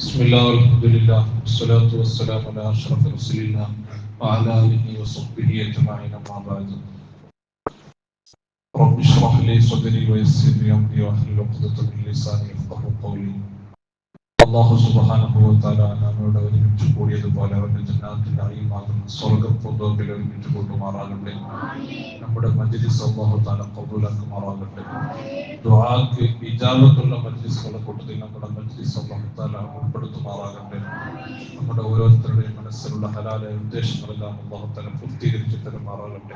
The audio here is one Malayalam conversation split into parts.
بسم الله والحمد لله والصلاة والسلام على أشرف رسول الله وعلى آله وصحبه أجمعين أما بعد رب اشرح لي صدري ويسر لي أمري واحلل عقدة من لساني يفقهوا قولي അല്ലാഹു സുബ്ഹാനഹു വ തആല നമ്മോട് ഒരുമിച്ച് കൂടിയതുപോലെ അവരുടെ ജന്നാത്തിന്റെ അഴിമാകുന്ന സ്വർഗ്ഗപൂന്തോപ്പിൽ ഒരുമിച്ച് കൂട്ടുമാറാകട്ടെ. നമ്മുടെ മജ്ലിസ് അല്ലാഹു തആല ഖബൂലാക്കുമാറാകട്ടെ. ദുആക്ക് ഇജാബത്തുള്ള മജ്ലിസുകളുടെ കൂട്ടത്തിൽ നമ്മുടെ മജ്ലിസ് അല്ലാഹു തആല ഉൾപ്പെടുത്തുമാറാകട്ടെ. നമ്മുടെ ഓരോരുത്തരുടെയും മനസ്സിലുള്ള ഹലാലായ ഉദ്ദേശങ്ങളെല്ലാം അല്ലാഹു തആല പൂർത്തീകരിച്ച് തരുമാറാകട്ടെ.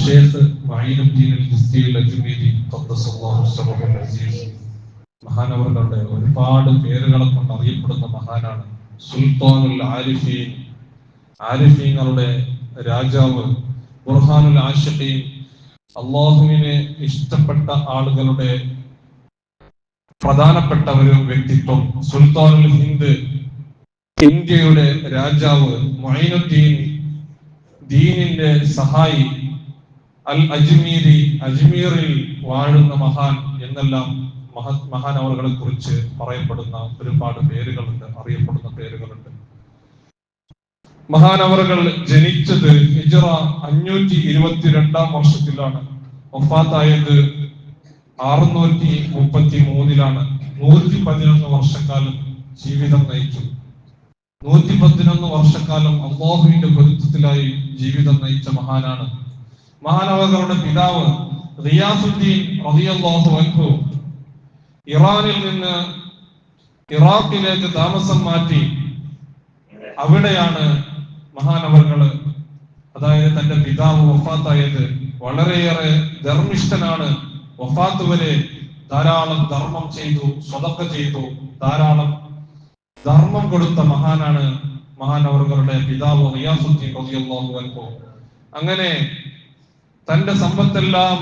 ശൈഖ് മഈനുദ്ദീൻ അൽ-ജിസ്തി അൽ-അജ്മീരി ഖദ്ദസല്ലാഹു സിർറഹുൽ അസീസ് മഹാനവറുകളുടെ ഒരുപാട് പേരുകളെ കൊണ്ട് അറിയപ്പെടുന്ന മഹാനാണ്. സുൽത്താനുൽ ആരിഫീൻ, ആരിഫീങ്ങളുടെ രാജാവ്, ബുർഹാനുൽ ആശിഖീൻ, അല്ലാഹുവിനെ ഇഷ്ടപ്പെട്ട ആളുകളുടെ പ്രധാനപ്പെട്ട ഒരു വ്യക്തിത്വം, സുൽത്താനുൽ ഹിന്ദ്, ഇന്ത്യയുടെ രാജാവ്, മുഈനുദ്ദീൻ, ദീനിന്റെ സഹായി, അൽ അജ്മീരി, അജ്മീറിൽ വാഴുന്ന മഹാൻ എന്നെല്ലാം മഹാനവറുകളെ കുറിച്ച് പറയപ്പെടുന്ന ഒരുപാട് പേരുകളുണ്ട്, അറിയപ്പെടുന്ന പേരുകളുണ്ട്. മഹാനവറുകൾ ജനിച്ചത് ഹിജ്റ 522 വർഷത്തിലാണ്. വഫാത്തായത് 633 111 വർഷക്കാലം ജീവിതം നയിച്ചു. 111 വർഷക്കാലം അല്ലാഹുവിന്റെ പൊരുത്തത്തിലായി ജീവിതം നയിച്ച മഹാനാണ്. മഹാനവറുകളുടെ പിതാവ് റിയാസുദ്ദീൻ റളിയല്ലാഹു അൻഹു ഇറാനിൽ നിന്ന് ഇറാഖിലേക്ക് താമസം മാറ്റി. അവിടെയാണ് മഹാനവറുകൾ, അതായത് തന്റെ പിതാവ് വഫാത്തായത്. വളരെയേറെ ധർമ്മിഷ്ഠനാണ്. വഫാത്ത് വരെ ധാരാളം ധർമ്മം ചെയ്തു, സ്വതക്ക ചെയ്തു, ധാരാളം ധർമ്മം കൊടുത്ത മഹാനാണ് മഹാനവറുകളുടെ പിതാവ് റിയാസുദ്ദീൻ റളിയല്ലാഹു അൻഹു. അങ്ങനെ തന്റെ സമ്പത്തെല്ലാം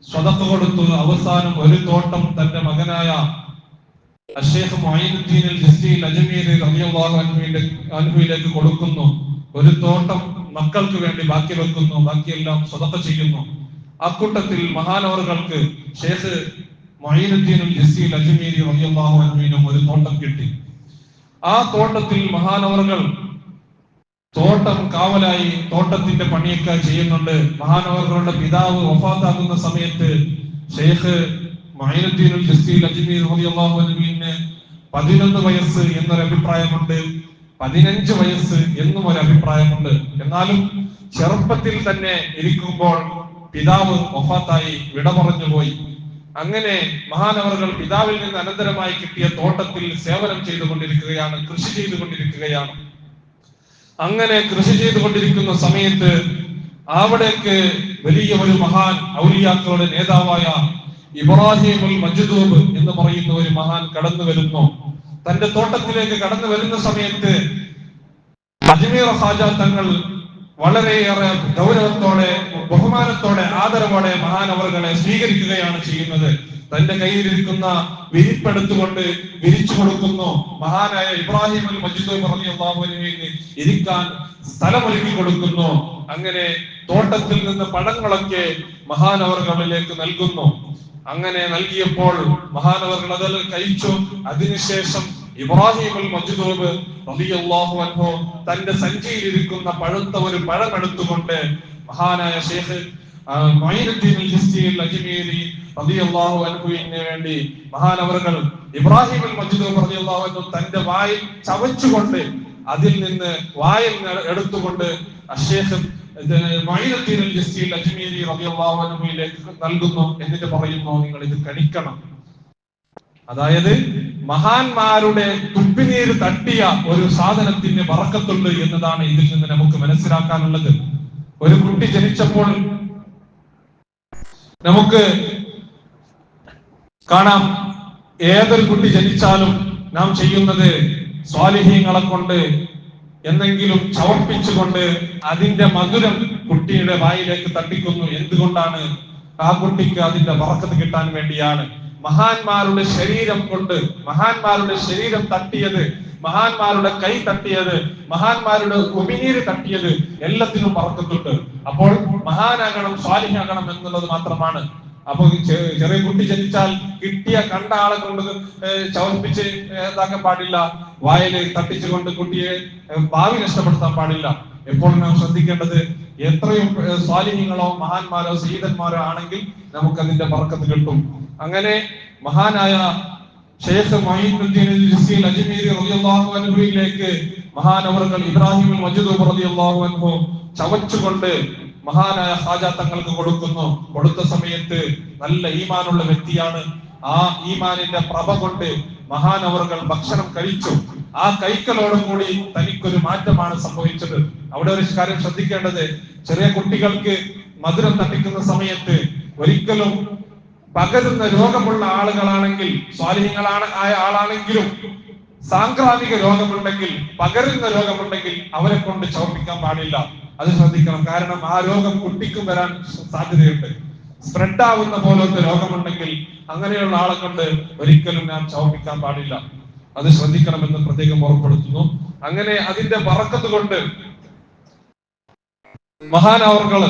സ്വതക്ക കൊടുത്തു. അവസാനം ഒരു തോട്ടം തന്റെ മകനായ ശൈഖ് മുഈനുദ്ദീൻ അൽ-ജിസ്തി അൽ-അജ്മീരി റളിയല്ലാഹു അൻഹുവിലേക്ക് കൊടുക്കുന്നു. ഒരു തോട്ടം മക്കൾക്ക് വേണ്ടി ബാക്കി വെക്കുന്നു, ബാക്കിയെല്ലാം സ്വതക്ക ചെയ്യുന്നു. അക്കൂട്ടത്തിൽ മഹാനവറുകൾക്ക് ശൈഖ് മുഈനുദ്ദീൻ അൽ-ജിസ്തി അൽ-അജ്മീരി റളിയല്ലാഹു അൻഹുവിനും ഒരു തോട്ടം കിട്ടി. ആ തോട്ടത്തിൽ മഹാനവറുകൾ തോട്ടം കാവലായി തോട്ടത്തിന്റെ പണിയൊക്കെ ചെയ്യുന്നുണ്ട്. മഹാനവറുകളുടെ പിതാവ് വഫാത്താകുന്ന സമയത്ത് ശൈഖ് മുഈനുദ്ദീൻ അൽ-ജിസ്തി അൽ-അജ്മീരി റളിയല്ലാഹു അൻഹുവിന് 11 വയസ്സ് എന്നൊരു അഭിപ്രായമുണ്ട്, 15 വയസ്സ് എന്നും ഒരു അഭിപ്രായമുണ്ട്. എന്നാലും ചെറുപ്പത്തിൽ തന്നെ ഇരിക്കുമ്പോൾ പിതാവ് വഫാത്തായി, വിട പറഞ്ഞുപോയി. അങ്ങനെ മഹാനവറുകൾ പിതാവിൽ നിന്ന് അനന്തരമായി കിട്ടിയ തോട്ടത്തിൽ സേവനം ചെയ്തുകൊണ്ടിരിക്കുകയാണ്, കൃഷി ചെയ്തുകൊണ്ടിരിക്കുകയാണ്. അങ്ങനെ കൃഷി ചെയ്തുകൊണ്ടിരിക്കുന്ന സമയത്ത് അവിടേക്ക് വലിയ ഒരു മഹാൻ, ഔലിയാക്കളുടെ നേതാവായ ഇബ്രാഹിമുൽ മജ്ദൂബ് എന്ന് പറയുന്ന ഒരു മഹാൻ കടന്നു വരുന്നു. തന്റെ തോട്ടത്തിലേക്ക് കടന്നു വരുന്ന സമയത്ത് അജ്മീർ ഖാജ തങ്ങൾ വളരെയേറെ ഗൗരവത്തോടെ, ബഹുമാനത്തോടെ, ആദരവോടെ മഹാനവറുകളെ സ്വീകരിക്കുകയാണ് ചെയ്യുന്നത്. തന്റെ കയ്യിലിരിക്കുന്ന വിരിപ്പെടുത്തുകൊണ്ട് വിരിച്ചു കൊടുക്കുന്നു. മഹാനായ ഇബ്രാഹിമുൽ മജ്ദൂബ് റളിയല്ലാഹു അൻഹുവിന് ഇരിക്കാൻ സ്ഥലമൊരുക്കി കൊടുക്കുന്നു. അങ്ങനെ തോട്ടത്തിൽ നിന്ന് പഴങ്ങളൊക്കെ മഹാനവറുകളിലേക്ക് നൽകുന്നു. അങ്ങനെ നൽകിയപ്പോൾ മഹാനവറുകൾ അതിൽ കഴിച്ചു. അതിനുശേഷം ഇബ്രാഹിമുൽ മജ്ദൂബ് റളിയല്ലാഹു അൻഹു തന്റെ സഞ്ചിയിലിരിക്കുന്ന പഴുത്ത ഒരു പഴം എടുത്തുകൊണ്ട് മഹാനായ ശൈഖ് മുഈനുദ്ദീൻ അൽ-ജിസ്തി അൽ-അജ്മീരി റളിയല്ലാഹു അൻഹുവിന് വേണ്ടി മഹാനവറുകൾ ഇബ്രാഹിമുൽ മജ്ദൂബ് റളിയല്ലാഹു അൻഹു തന്റെ വായിൽ ചവച്ചുകൊണ്ട് അതിൽ നിന്ന് വായിൽ എടുത്തുകൊണ്ട് ശൈഖ് മുഈനുദ്ദീൻ അൽ-ജിസ്തി അൽ-അജ്മീരി റളിയല്ലാഹു അൻഹുവിലേക്ക് നൽകുന്നു. എന്നിട്ട് പറയുന്നു, നിങ്ങൾ ഇത് കഴിക്കണം. അതായത് മഹാന്മാരുടെ തുപ്പിനീര് തട്ടിയ ഒരു സാധനത്തിന് ബറക്കത്തുണ്ട് എന്നതാണ് ഇതിൽ നിന്ന് നമുക്ക് മനസ്സിലാക്കാനുള്ളത്. ഒരു കുട്ടി ജനിച്ചപ്പോൾ നമുക്ക് കാണാം, ഏതൊരു കുട്ടി ജനിച്ചാലും നാം ചെയ്യുന്നത് സ്വാലിഹീങ്ങളെ കൊണ്ട് എന്തെങ്കിലും ചവർപ്പിച്ചുകൊണ്ട് അതിന്റെ മധുരം കുട്ടിയുടെ വായിലേക്ക് തട്ടിക്കുന്നു. എന്തുകൊണ്ടാണ്? ആ കുട്ടിക്ക് അതിന്റെ ബറക്കത്ത് കിട്ടാൻ വേണ്ടിയാണ്. മഹാന്മാരുടെ ശരീരം കൊണ്ട്, മഹാന്മാരുടെ ശരീരം തട്ടിയത്, മഹാന്മാരുടെ കൈ തട്ടിയത്, മഹാന്മാരുടെ ഉമിനീര് തട്ടിയത്, എല്ലാത്തിനും ബറക്കത്തുണ്ട്. അപ്പോൾ മഹാനാകണം, സ്വാലിഹാകണം എന്നുള്ളത് മാത്രമാണ്. അപ്പൊ ചെറിയ കുട്ടി ജനിച്ചാൽ കണ്ട ആളെ കൊണ്ട് ചവപ്പിച്ച് ഇതാക്കാൻ പാടില്ല, വായല് തട്ടിച്ചുകൊണ്ട് കുട്ടിയെ ഭാവി നഷ്ടപ്പെടുത്താൻ പാടില്ല. എപ്പോഴും നാം ശ്രദ്ധിക്കേണ്ടത്, എത്രയും സ്വാലിഹ്യങ്ങളോ മഹാന്മാരോ സയ്യിദന്മാരോ ആണെങ്കിൽ നമുക്ക് അതിന്റെ ബർക്കത്ത് കിട്ടും. അങ്ങനെ മഹാനായ ഷെയ്ഖ് മൊയ്നുദ്ദീൻ ജിസ്രി അജ്മീരി റളിയല്ലാഹു അൻഹുവിലേക്ക് മഹാനവറുകൾ ഇബ്രാഹിം മജ്ദൂബ് റളിയല്ലാഹു അൻഹു ചവച്ചുകൊണ്ട് മഹാനായ ഖാജ തങ്ങൾക്ക് കൊടുക്കുന്നു. കൊടുത്ത സമയത്ത് നല്ല ഈമാനുള്ള വ്യക്തിയാണ്. ആ ഈമാനിന്റെ പ്രഭ കൊണ്ട് മഹാനവറുകൾ ഭക്ഷണം കഴിച്ചു. ആ കൈക്കലോടുകൂടി തനിക്കൊരു മാറ്റമാണ് സംഭവിച്ചത്. അവിടെ ഒരു കാര്യം ശ്രദ്ധിക്കേണ്ടത്, ചെറിയ കുട്ടികൾക്ക് മധുരം തട്ടിക്കുന്ന സമയത്ത് ഒരിക്കലും പകരുന്ന രോഗമുള്ള ആളുകളാണെങ്കിൽ, ആയ ആളാണെങ്കിലും സാംക്രാമിക രോഗമുണ്ടെങ്കിൽ, പകരുന്ന രോഗമുണ്ടെങ്കിൽ അവരെ കൊണ്ട് ചവപ്പിക്കാൻ പാടില്ല. അത് ശ്രദ്ധിക്കണം. കാരണം ആ രോഗം കുട്ടിക്കും വരാൻ സാധ്യതയുണ്ട്. സ്പ്രെഡ് ആവുന്ന പോലത്തെ രോഗമുണ്ടെങ്കിൽ അങ്ങനെയുള്ള ആളെ കൊണ്ട് ഒരിക്കലും നാം ചവപ്പിക്കാൻ പാടില്ല. അത് ശ്രദ്ധിക്കണമെന്ന് പ്രത്യേകം ഓർമ്മപ്പെടുത്തുന്നു. അങ്ങനെ അതിന്റെ ബറക്കത്ത് കൊണ്ട് മഹാനവറുകൾ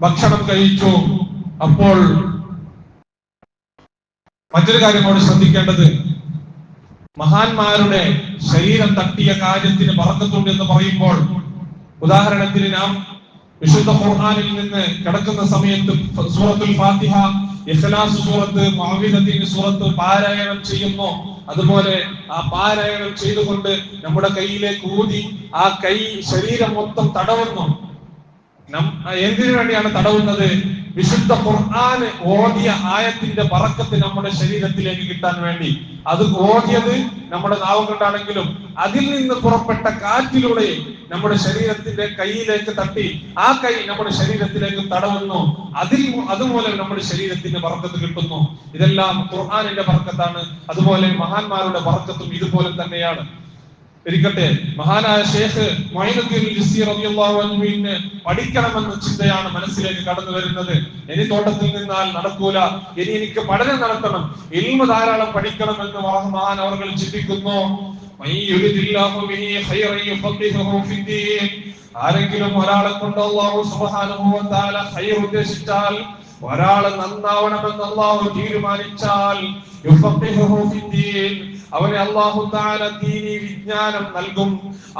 ഭക്ഷണം കഴിച്ചു. അപ്പോൾ മറ്റൊരു കാര്യമാണ് ശ്രദ്ധിക്കേണ്ടത്, മഹാന്മാരുടെ ശരീരം തട്ടിയ കാര്യത്തിന് ബറക്കത്തുണ്ട് എന്ന് പറയുമ്പോൾ, ഉദാഹരണത്തിന് നാം വിശുദ്ധ ഖുർആനിൽ നിന്ന് കിടക്കുന്ന സമയത്ത് സൂറത്തുൽ ഫാത്തിഹ, ഇഖ്ലാസ് സൂറത്ത്, മുഅവ്വിദത്തീൻ സൂറത്ത് പാരായണം ചെയ്യുന്നു. അതുപോലെ ആ പാരായണം ചെയ്തുകൊണ്ട് നമ്മുടെ കൈയിലേക്ക് ഊതി ആ കൈ ശരീരം മൊത്തം തടവുന്നു. എന്തിനു വേണ്ടിയാണ് തടവുന്നത്? വിശുദ്ധ ഖുർആൻ ഓതിയ ആയത്തിന്റെ ബറക്കത്ത് നമ്മുടെ ശരീരത്തിലേക്ക് കിട്ടാൻ വേണ്ടി. അത് ഓതിയത് നമ്മുടെ നാവ് കൊണ്ടാണെങ്കിലും അതിൽ നിന്ന് പുറപ്പെട്ട കാറ്റിലൂടെ നമ്മുടെ ശരീരത്തിന്റെ കൈയിലേക്ക് തട്ടി ആ കൈ നമ്മുടെ ശരീരത്തിലേക്ക് തടവുന്നു. അതുമൂലം നമ്മുടെ ശരീരത്തിന്റെ ബറക്കത്ത് കിട്ടുന്നു. ഇതെല്ലാം ഖുർആനിന്റെ ബറക്കത്താണ്. അതുപോലെ മഹാന്മാരുടെ ബറക്കത്തും ഇതുപോലെ തന്നെയാണ്. ഇരിക്കട്ടെ, മഹാനായ ഷെയ്ഖ് മൊയ്നുദ്ദീൻ ജിസ്രി റളിയല്ലാഹു അൻഹുവിനെ പഠിക്കണമെന്ന ചിന്തയാണ് മനസ്സിലേക്ക് കടന്നു വരുന്നത്. ഇനി തോട്ടത്തിൽ നിന്നാൽ നടക്കൂല, ഇനി എനിക്ക് പഠനം നടത്തണം, ഇൽമു ധാരാളം പഠിക്കണമെന്ന് മഹാനവറുകൾ ചിന്തിക്കുന്നു. ആരെങ്കിലും ഒരാളെ കൊണ്ട് അല്ലാഹു സുബ്ഹാനഹു വ തആല ഖൈർ ഉദ്ദേശിച്ചാൽ, ഒരാളെ നന്നാവണമെന്ന് അല്ലാഹു തീരുമാനിച്ചാൽ, യുഫഖിഹുഹു ഫിദ്ദീൻ, അവനെ അല്ലാഹു തആല ദീനി വിജ്ഞാനം നൽകും.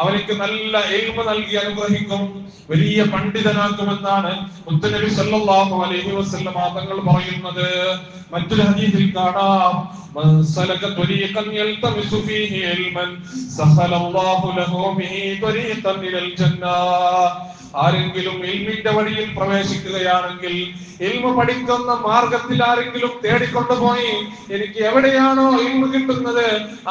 അവനിക്ക് നല്ല ഇൽമു നൽകി അനുഗ്രഹിക്കും, വലിയ പണ്ഡിതനാക്കുമെന്നാണ് മുത്തുനബി സല്ലല്ലാഹു അലൈഹി വസല്ലം തങ്ങൾ പറയുന്നത്. മറ്റൊരു ഹദീസിൽ കാണാം, മൻ സലക ത്വരീഖൻ യൽതമിസു ഫീഹി ഇൽമൻ സഹലല്ലാഹു ലഹു ബിഹി ത്വരീഖൻ ഇലൽ ജന്നah. ആരെങ്കിലും ഇൽമിന്റെ വഴിയിൽ പ്രവേശിക്കുകയാണെങ്കിൽ, ഇൽമു പഠിക്കുന്ന മാർഗത്തിൽ ആരെങ്കിലും തേടിക്കൊണ്ടുപോയി എനിക്ക് എവിടെയാണോ ഇൽമു കിട്ടുന്നത്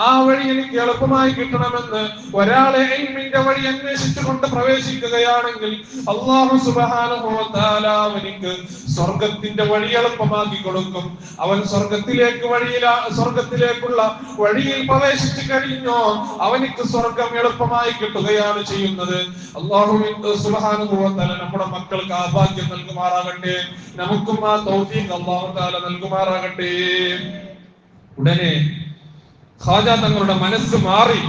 ആ വഴി എനിക്ക് എളുപ്പമായി കിട്ടണമെന്ന് ഒരാളെ ഇൽമിന്റെ വഴി അന്വേഷിച്ചുകൊണ്ട് പ്രവേശിക്കുകയാണെങ്കിൽ, അല്ലാഹു സുബ്ഹാനഹു വ തആല അവനിക്ക് സ്വർഗത്തിന്റെ വഴി എളുപ്പമാക്കി കൊടുക്കും. അവൻ സ്വർഗത്തിലേക്കുള്ള വഴിയിൽ പ്രവേശിച്ചു കഴിഞ്ഞോ അവനിക്ക് സ്വർഗം എളുപ്പമായി കിട്ടുകയാണ് ചെയ്യുന്നത്. അല്ലാഹു സുബ്ഹാനഹു വ തആല നമ്മുടെ മക്കൾക്ക് ആ ഭാഗ്യം നൽകുമാറാകട്ടെ. നമുക്കും ആ തൗഫീഖ് അല്ലാഹു തആല നൽകുമാറാകട്ടെ. ഉടനെ ഖാജ തങ്ങളുടെ മനസ്സ് മാറി,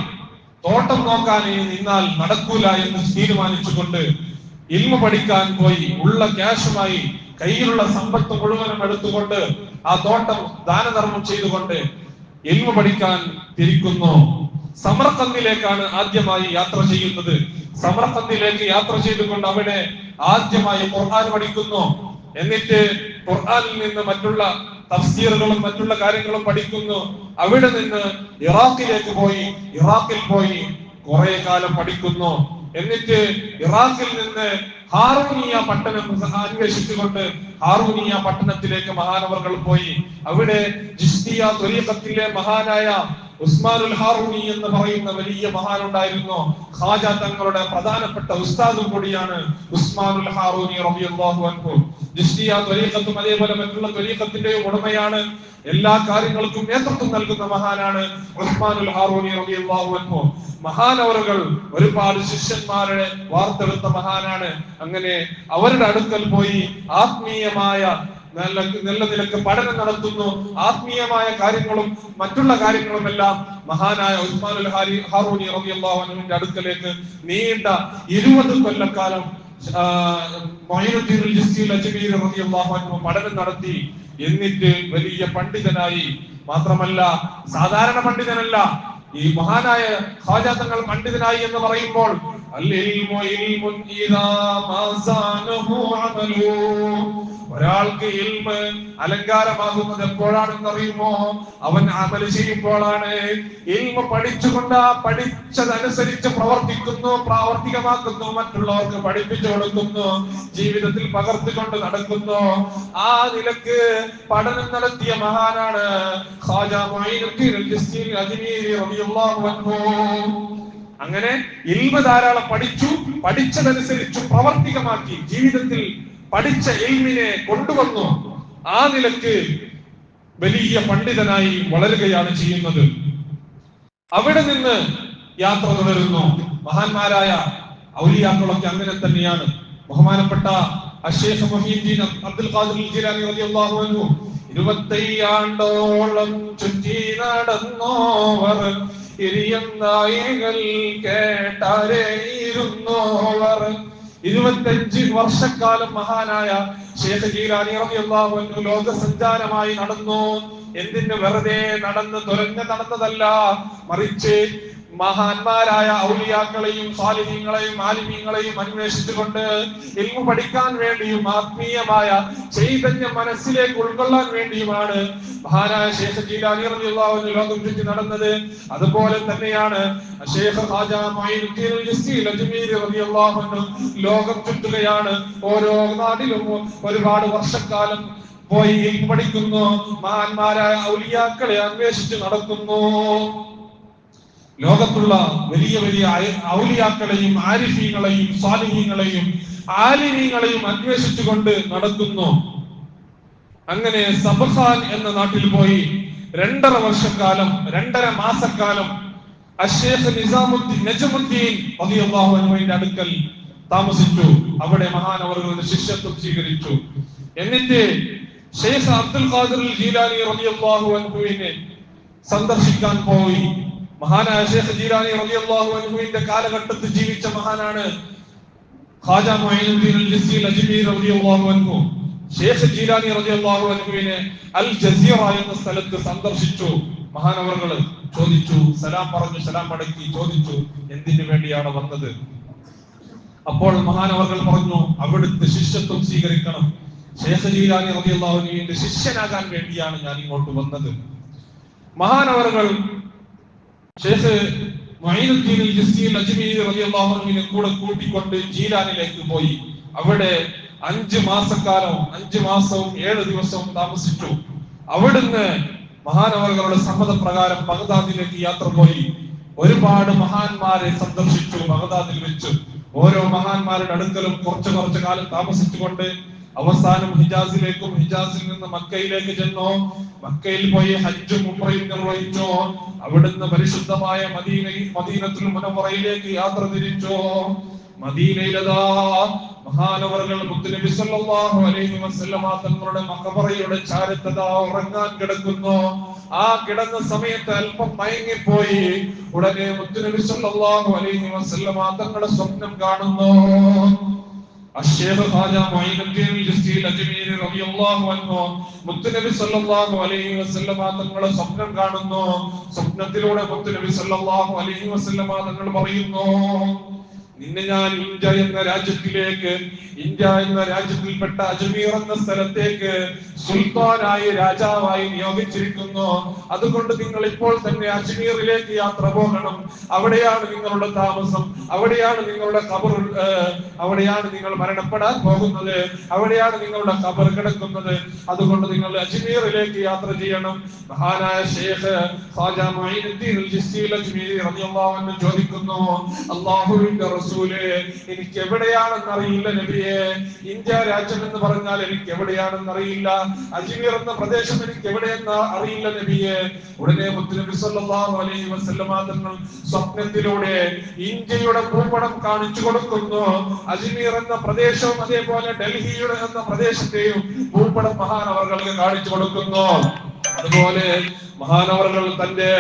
തോട്ടം നോക്കാൻ നിന്നാൽ നടക്കൂല എന്ന് തീരുമാനിച്ചുകൊണ്ട് ഇൽമു പഠിക്കാൻ പോയി. ഉള്ള ക്യാഷുമായി, കയ്യിലുള്ള സമ്പത്ത് മുഴുവനും എടുത്തുകൊണ്ട് ആ തോട്ടം ദാനധർമ്മം ചെയ്തുകൊണ്ട് ഇൽമു പഠിക്കാൻ തിരിക്കുന്നു. സമർഖന്ദിലേക്കാണ് ആദ്യമായി യാത്ര ചെയ്യുന്നത്. സമർഖന്ദിലേക്ക് യാത്ര ചെയ്തുകൊണ്ട് അവിടെ ആദ്യമായി ഖുർആൻ പഠിക്കുന്നു. എന്നിട്ട് ഖുർആനിൽ നിന്ന് മറ്റുള്ള തഫ്സീറുകളും മറ്റുള്ള കാര്യങ്ങളും പഠിക്കുന്നു. അവിടെ നിന്ന് ഇറാഖിൽ പോയി കുറെ കാലം പഠിക്കുന്നു. എന്നിട്ട് ഇറാഖിൽ നിന്ന് ഹാറൂനിയ പട്ടണം അന്വേഷിച്ചുകൊണ്ട് ഹാറൂനിയ പട്ടണത്തിലേക്ക് മഹാനവറുകൾ പോയി. അവിടെ ജിസ്തിയ ത്വരീഖത്തിലെ മഹാനായ ഉസ്മാനുൽ ഹാറൂനി എന്ന് പറയുന്ന വലിയ മഹാനുണ്ടായിരുന്നു. ഖാജ തങ്ങളുടെ പ്രധാനപ്പെട്ട ഉസ്താദും കൂടിയാണ് ഉസ്മാനുൽ ഹാറൂനി റളിയല്ലാഹു അൻഹു. ജിസ്തിയ ത്വരീഖത്തും അതേപോലെ മറ്റുള്ള ത്വരീഖത്തിന്റെയും ഉടമയാണ്. എല്ലാ കാര്യങ്ങൾക്കും നേതൃത്വം നൽകുന്ന മഹാനാണ് ഉസ്മാനുൽ ഹാറൂനി റളിയല്ലാഹു അൻഹു. മഹാനവറുകൾ ഒരുപാട് ശിഷ്യന്മാരെ വാർത്തെടുത്ത മഹാനാണ്. അങ്ങനെ അവരുടെ അടുക്കൽ പോയി ആത്മീയമായ നല്ല നിലക്ക് പഠനം നടത്തുന്നു. ആത്മീയമായ കാര്യങ്ങളും മറ്റുള്ള കാര്യങ്ങളുമെല്ലാം മഹാനായ ഉസ്മാനുൽ ഹാറൂനി റളിയല്ലാഹു അൻഹുവിന്റെ അടുക്കലേക്ക് നീണ്ട 20 കൊല്ലക്കാലം മൊയ്നുദ്ദീൻ ജിസ്രി അജ്മീരി റളിയല്ലാഹു അൻഹു പഠനം നടത്തി. എന്നിട്ട് വലിയ പണ്ഡിതനായി. മാത്രമല്ല സാധാരണ പണ്ഡിതനല്ല, ഈ മഹാനായ ഖാജ തങ്ങൾ പണ്ഡിതനായി എന്ന് പറയുമ്പോൾ ഒരാൾക്ക് ഇൽമ് അലങ്കാരമാകുന്നത് എപ്പോഴാണെന്ന് അറിയുമോ? അവൻ അമൽ ചെയ്യുമ്പോഴാണ്. ഇൽമ് പഠിച്ചുകൊണ്ട് പഠിച്ചതനുസരിച്ച് പ്രവർത്തിക്കുന്നു, പ്രാവർത്തികമാക്കുന്നു, മറ്റുള്ളവർക്ക് പഠിപ്പിച്ചു കൊടുക്കുന്നു, ജീവിതത്തിൽ പകർത്തിക്കൊണ്ട് നടക്കുന്നു. ആ നിലക്ക് പഠനം നടത്തിയ മഹാനാണ് ഖാജ മുഈനുദ്ദീൻ അൽ-ചിശ്തി അജ്മീരി റളിയല്ലാഹു അൻഹു. അങ്ങനെ ഇൽമ് ധാരാളം പഠിച്ചു, പഠിച്ചതനുസരിച്ച് പ്രാവർത്തികമാക്കി, ജീവിതത്തിൽ പഠിച്ച ഇൽമിനെ കൊണ്ടുവന്നു. ആ നിലക്ക് വലിയ പണ്ഡിതനായി വളരുകയാണ് ചെയ്യുന്നത്. അവിടെ നിന്ന് യാത്ര തുടരുന്നു. മഹാന്മാരായ ഔലിയാക്കളൊക്കെ അങ്ങനെ തന്നെയാണ്. ബഹുമാനപ്പെട്ട അശ്ശൈഖ് മുഹീദ്ദീൻ അബ്ദുൽ ഖാദിർ ജീലാനി റളിയല്ലാഹു അൻഹു 27 ആണ്ടോളം ചുറ്റി നടന്നോവർ, ഇരിയന്നായികൾ കേട്ടാരേയിരുന്നോവർ. 25 വർഷക്കാലം മഹാനായ ശൈഖ് ജീലാനി റളിയല്ലാഹു അൻഹു ലോക സഞ്ചാരമായി നടന്നു. എന്തിന്? വെറുതെ നടന്നതല്ല, മറിച്ച് മഹാന്മാരായ ഔലിയാക്കളെയും സാലിഹീങ്ങളെയും ആലിമീങ്ങളെയും അന്വേഷിച്ചുകൊണ്ട് ഇൽമു പഠിക്കാൻ വേണ്ടിയും ആത്മീയമായ ചൈതന്യം മനസ്സിലേക്ക് ഉൾക്കൊള്ളാൻ വേണ്ടിയുമാണ് മഹാനായ ശൈഖ് ജീലാനി റളിയല്ലാഹു അൻഹു ലോകം ചുറ്റി നടന്നത്. അതുപോലെ തന്നെയാണ് ശൈഖ് ഖാജ മുഈനുദ്ദീൻ അൽ-ചിശ്തി അജ്മീരി റളിയല്ലാഹു അൻഹു ലോകം ചുറ്റുകയാണ്. ഓരോ നാട്ടിലും ഒരുപാട് വർഷക്കാലം പോയി ഇൽമു പഠിക്കുന്നു, മഹാന്മാരായ ഔലിയാക്കളെ അന്വേഷിച്ച് നടക്കുന്നു. ലോകത്തുള്ള വലിയ വലിയ ഔലിയാക്കളെയും ആരിഫീങ്ങളെയും സാലിഹീങ്ങളെയും ആലിമീങ്ങളെയും അന്വേഷിച്ചുകൊണ്ട് നടക്കുന്നു. അങ്ങനെ സബഖാൻ എന്ന നാട്ടിൽ പോയി 2.5 മാസക്കാലം അശ്ശൈഖ് നജ്മുദ്ദീൻ റളിയല്ലാഹു അൻഹുവിന്റെ അടുക്കൽ താമസിച്ചു. അവിടെ മഹാനവറുകളുടെ ശിഷ്യത്വം സ്വീകരിച്ചു. എന്നിട്ട് ശൈഖ് അബ്ദുൽ ഖാദിർ ജീലാനി റളിയല്ലാഹു അൻഹുവിനെ സന്ദർശിക്കാൻ പോയി. മഹാനായ ശൈഖ് ജീലാനി റളിയല്ലാഹു അൻഹുവിന്റെ കാലഘട്ടത്തിൽ ജീവിച്ച മഹാനാണ് ഖാജ മുഈനുദ്ദീൻ അൽ-ചിശ്തി അജ്മീരി റളിയല്ലാഹു അൻഹു. ശൈഖ് ജീലാനി റളിയല്ലാഹു അൻഹുവിനെ അൽ ജസീറ എന്ന സ്ഥലത്ത് സന്ദർശിച്ചു. മഹാനവറുകൾ ചോദിച്ചു, സലാം പറഞ്ഞു, സലാം മടക്കി ചോദിച്ചു, എന്തിനു വേണ്ടിയാണ് വന്നത്? അപ്പോൾ മഹാനവറുകൾ പറഞ്ഞു, അവിടുത്തെ ശിഷ്യത്വം സ്വീകരിക്കണം. ശൈഖ് ജീലാനി റളിയല്ലാഹു അൻഹുവിന്റെ ശിഷ്യനാകാൻ വേണ്ടിയാണ് ഞാൻ ഇങ്ങോട്ട് വന്നത്. മഹാനവറുകൾ ശൈഖ് മുഈനുദ്ദീൻ അൽ-ചിശ്തി അജ്മീരി റളിയല്ലാഹു അൻഹുവിനെ കൂടെ കൂട്ടിക്കൊണ്ട് ജീലാനിലേക്ക് പോയി. അവിടെ 5 മാസവും 7 ദിവസവും താമസിച്ചു. അവിടുന്ന് മഹാനവറുകളുടെ സമ്മതപ്രകാരം ബഗ്ദാദിലേക്ക് യാത്ര പോയി. ഒരുപാട് മഹാന്മാരെ സന്ദർശിച്ചു. ബഗ്ദാദിൽ വെച്ച് ഓരോ മഹാന്മാരുടെ അടുക്കലും കുറച്ച് കാലം താമസിച്ചുകൊണ്ട് അവസാനം ഹിജാസിലേക്കും ഹിജാസിൽ നിന്ന് മക്കയിലേക്ക് ചെന്നു. മക്കയിൽ പോയി ഹജ്ജും ഉംറയും നിർവഹിച്ചു. അവിടുന്ന് പരിശുദ്ധമായ മദീനത്തുൽ മുനവ്വറയിലേക്ക് യാത്ര തിരിച്ചു. മദീനയിലതാ മഹാനവറുകൾ മുത്തുനബി സല്ലല്ലാഹു അലൈഹി വസല്ലമ തങ്ങളുടെ മഖബറയുടെ ചാരത്തതാ ഉറങ്ങാൻ കിടക്കുന്നു. ആ കിടന്ന സമയത്ത് അല്പം മയങ്ങിപ്പോയി. ഉടനെ മുത്തുനബി സല്ലല്ലാഹു അലൈഹി വസല്ലമ തങ്ങളുടെ സ്വപ്നം കാണുന്നു. അശ്ശൈഖ് ഖാജ മുഈനുദ്ദീൻ അൽ-ചിശ്തി അജ്മീരി റളിയല്ലാഹു അൻഹു മുത്തുനബി സല്ലല്ലാഹു അലൈഹി വസല്ലമ തങ്ങളുടെ സ്വപ്നം കാണുന്നു. സ്വപ്നത്തിലൂടെ മുത്തുനബി സല്ലല്ലാഹു അലൈഹി വസല്ലമ തങ്ങൾ പറയുന്നു, നിന്നെ ഞാൻ ഇന്ത്യ എന്ന രാജ്യത്തിൽപ്പെട്ട അജ്മീർ എന്ന സ്ഥലത്തേക്ക് സുൽത്താനായി, രാജാവായി നിയോഗിച്ചിരിക്കുന്നു. അതുകൊണ്ട് നിങ്ങൾ ഇപ്പോൾ തന്നെ അജ്മീറിലേക്ക് യാത്ര പോകണം. അവിടെയാണ് നിങ്ങളുടെ താമസം, അവിടെയാണ് നിങ്ങളുടെ ഖബർ, അവിടെയാണ് നിങ്ങൾ മരണപ്പെടാൻ പോകുന്നത്, അവിടെയാണ് നിങ്ങളുടെ ഖബർ കിടക്കുന്നത്. അതുകൊണ്ട് നിങ്ങൾ അജ്മീറിലേക്ക് യാത്ര ചെയ്യണം. മഹാനായ ശൈഖ് ഖാജ മുഈനുദ്ദീൻ അൽ-ചിശ്തി അജ്മീരി റളിയല്ലാഹു അൻഹു ചോദിക്കുന്നു, അല്ലാഹുവിന്റെ റസൂലേ, എനിക്ക് എവിടെയാണെന്ന് അറിയില്ല നബിയേ. ഇന്ത്യ രാജ്യം എന്ന് പറഞ്ഞാൽ എനിക്ക് എവിടെയാണെന്ന് അറിയില്ല. അജ്മീർ എന്ന പ്രദേശം എനിക്ക് എവിടെയെന്ന് അറിയില്ല നബിയേ. ഉടനെ മുത്തുനബി സല്ലല്ലാഹു അലൈഹി വസല്ലമ തങ്ങൾ സ്വപ്നത്തിലൂടെ ഇന്ത്യയുടെ ഭൂപടം കാണിച്ചു കൊടുക്കുന്നു. അജ്മീർ എന്ന പ്രദേശവും അതേപോലെ ഡൽഹിയുടെ എന്ന പ്രദേശത്തെയും ഭൂപടം മഹാനവറുകൾക്ക് കാണിച്ചു കൊടുക്കുന്നു. അതുപോലെ മഹാനവറുകൾ തന്റെ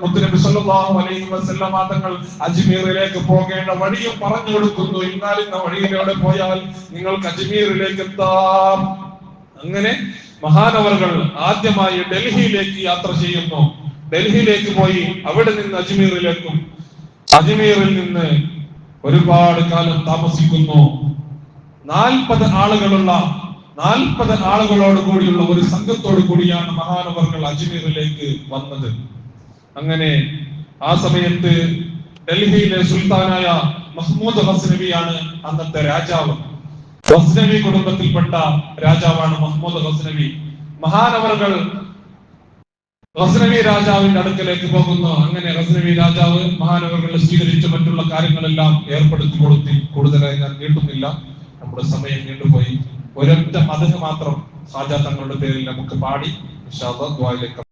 മുത്തുനബി സല്ലല്ലാഹു അലൈഹി വസല്ലമ തങ്ങൾ അജ്മീറിലേക്ക് പോകേണ്ട വഴിയും പറഞ്ഞു കൊടുക്കുന്നു. ഇന്ന വഴിയിലൂടെ പോയാൽ നിങ്ങൾക്ക് അജ്മീറിലേക്ക് എത്താം. അങ്ങനെ മഹാനവറുകൾ ആദ്യമായി ഡൽഹിയിലേക്ക് യാത്ര ചെയ്യുന്നു. ഡൽഹിയിലേക്ക് പോയി അവിടെ നിന്ന് അജ്മീറിലേക്കും, അജ്മീറിൽ നിന്ന് ഒരുപാട് കാലം താമസിക്കുന്നു. 40 ആളുകളോട് കൂടിയുള്ള ഒരു സംഘത്തോട് കൂടിയാണ് മഹാനവറുകൾ അജ്മീറിലേക്ക് വന്നത്. അങ്ങനെ ആ സമയത്ത് ഡൽഹിയിലെ സുൽത്താനായ മഹ്മൂദ് ഗസ്നവിയാണ് അന്നത്തെ രാജാവ്. ഗസ്നവി കുടുംബത്തിൽപ്പെട്ട രാജാവാണ് മഹ്മൂദ് ഗസ്നവി. മഹാനവറുകൾ ഗസ്നവി രാജാവിന്റെ അടുക്കലേക്ക് പോകുന്നു. അങ്ങനെ ഗസ്നവി രാജാവ് മഹാനവറുകളെ സ്വീകരിച്ച് മറ്റുള്ള കാര്യങ്ങളെല്ലാം ഏർപ്പെടുത്തി കൊടുത്തി. കൂടുതലായി ഞാൻ നീട്ടുന്നില്ല, നമ്മുടെ സമയം നീണ്ടുപോയി. ഒരൊറ്റ മദ്ഹ് മാത്രം ഖാജ തങ്ങളുടെ പേരിൽ നമുക്ക് പാടി ഇൻഷാ അല്ലാഹ് ദുആയിലേക്ക്